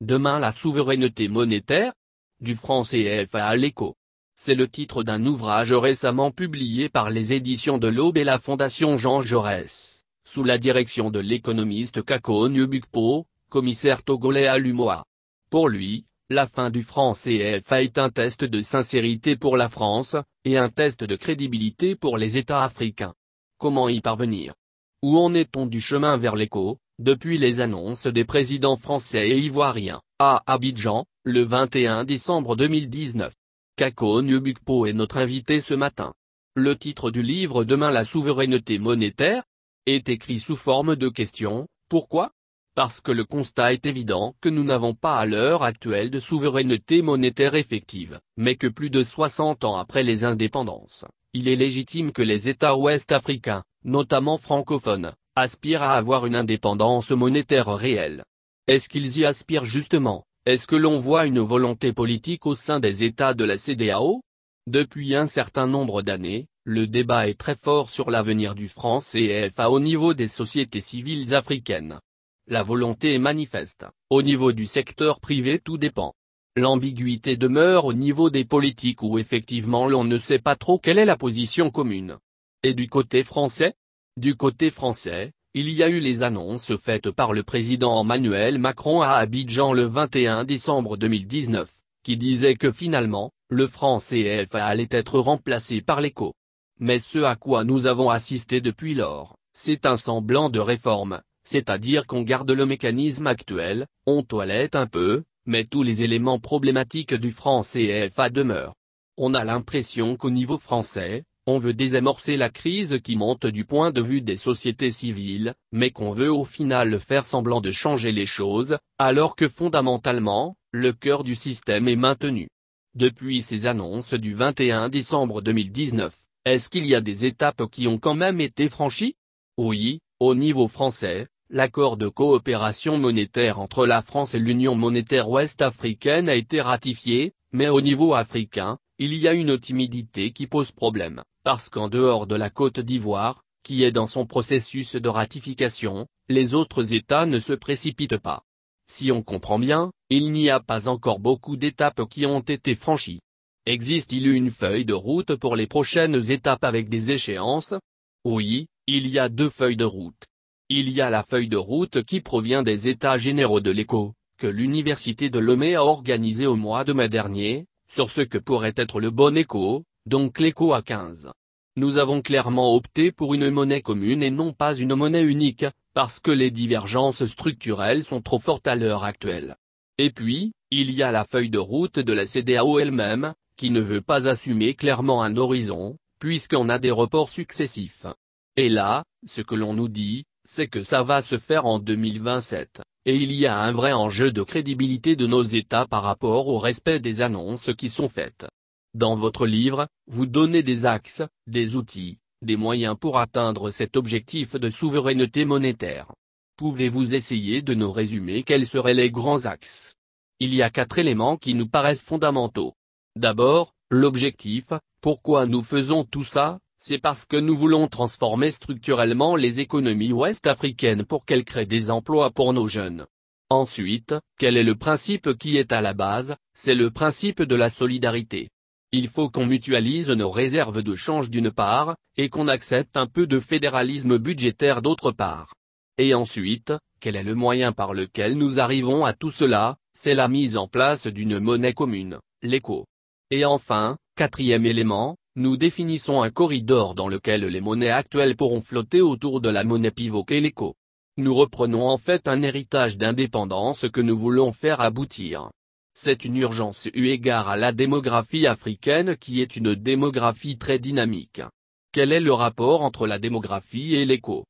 Demain la souveraineté monétaire? Du franc CFA à l'Écho. C'est le titre d'un ouvrage récemment publié par les éditions de l'Aube et la Fondation Jean Jaurès, sous la direction de l'économiste Kako Nyebukpo, commissaire togolais à l'UMOA. Pour lui, la fin du franc CFA est un test de sincérité pour la France, et un test de crédibilité pour les États africains. Comment y parvenir? Où en est-on du chemin vers l'Écho, depuis les annonces des présidents français et ivoiriens, à Abidjan, le 21 décembre 2019? Kako Nyebukpo est notre invité ce matin. Le titre du livre Demain la souveraineté monétaire est écrit sous forme de question. Pourquoi? Parce que le constat est évident que nous n'avons pas à l'heure actuelle de souveraineté monétaire effective, mais que plus de 60 ans après les indépendances, il est légitime que les États ouest-africains, notamment francophones, aspirent à avoir une indépendance monétaire réelle. Est-ce qu'ils y aspirent justement? Est-ce que l'on voit une volonté politique au sein des États de la CEDEAO? Depuis un certain nombre d'années, le débat est très fort sur l'avenir du franc CFA au niveau des sociétés civiles africaines. La volonté est manifeste. Au niveau du secteur privé tout dépend. L'ambiguïté demeure au niveau des politiques où effectivement l'on ne sait pas trop quelle est la position commune. Et du côté français? Du côté français, il y a eu les annonces faites par le président Emmanuel Macron à Abidjan le 21 décembre 2019, qui disaient que finalement, le franc CFA allait être remplacé par l'Écho. Mais ce à quoi nous avons assisté depuis lors, c'est un semblant de réforme, c'est-à-dire qu'on garde le mécanisme actuel, on toilette un peu, mais tous les éléments problématiques du franc CFA demeurent. On a l'impression qu'au niveau français, on veut désamorcer la crise qui monte du point de vue des sociétés civiles, mais qu'on veut au final faire semblant de changer les choses, alors que fondamentalement, le cœur du système est maintenu. Depuis ces annonces du 21 décembre 2019, est-ce qu'il y a des étapes qui ont quand même été franchies? Oui, au niveau français, l'accord de coopération monétaire entre la France et l'Union monétaire ouest-africaine a été ratifié, mais au niveau africain, il y a une timidité qui pose problème, parce qu'en dehors de la Côte d'Ivoire, qui est dans son processus de ratification, les autres États ne se précipitent pas. Si on comprend bien, il n'y a pas encore beaucoup d'étapes qui ont été franchies. Existe-t-il une feuille de route pour les prochaines étapes avec des échéances? Oui, il y a deux feuilles de route. Il y a la feuille de route qui provient des États généraux de l'Écho, que l'Université de Lomé a organisé au mois de mai dernier, sur ce que pourrait être le bon écho, donc l'écho à 15. Nous avons clairement opté pour une monnaie commune et non pas une monnaie unique, parce que les divergences structurelles sont trop fortes à l'heure actuelle. Et puis, il y a la feuille de route de la CEDEAO elle-même, qui ne veut pas assumer clairement un horizon, puisqu'on a des reports successifs. Et là, ce que l'on nous dit, c'est que ça va se faire en 2027, et il y a un vrai enjeu de crédibilité de nos États par rapport au respect des annonces qui sont faites. Dans votre livre, vous donnez des axes, des outils, des moyens pour atteindre cet objectif de souveraineté monétaire. Pouvez-vous essayer de nous résumer quels seraient les grands axes? Il y a 4 éléments qui nous paraissent fondamentaux. D'abord, l'objectif, pourquoi nous faisons tout ça? C'est parce que nous voulons transformer structurellement les économies ouest-africaines pour qu'elles créent des emplois pour nos jeunes. Ensuite, quel est le principe qui est à la base? C'est le principe de la solidarité. Il faut qu'on mutualise nos réserves de change d'une part, et qu'on accepte un peu de fédéralisme budgétaire d'autre part. Et ensuite, quel est le moyen par lequel nous arrivons à tout cela? C'est la mise en place d'une monnaie commune, l'Écho. Et enfin, 4e élément, nous définissons un corridor dans lequel les monnaies actuelles pourront flotter autour de la monnaie pivot qu'est l'Écho. Nous reprenons en fait un héritage d'indépendance que nous voulons faire aboutir. C'est une urgence eu égard à la démographie africaine qui est une démographie très dynamique. Quel est le rapport entre la démographie et l'Écho?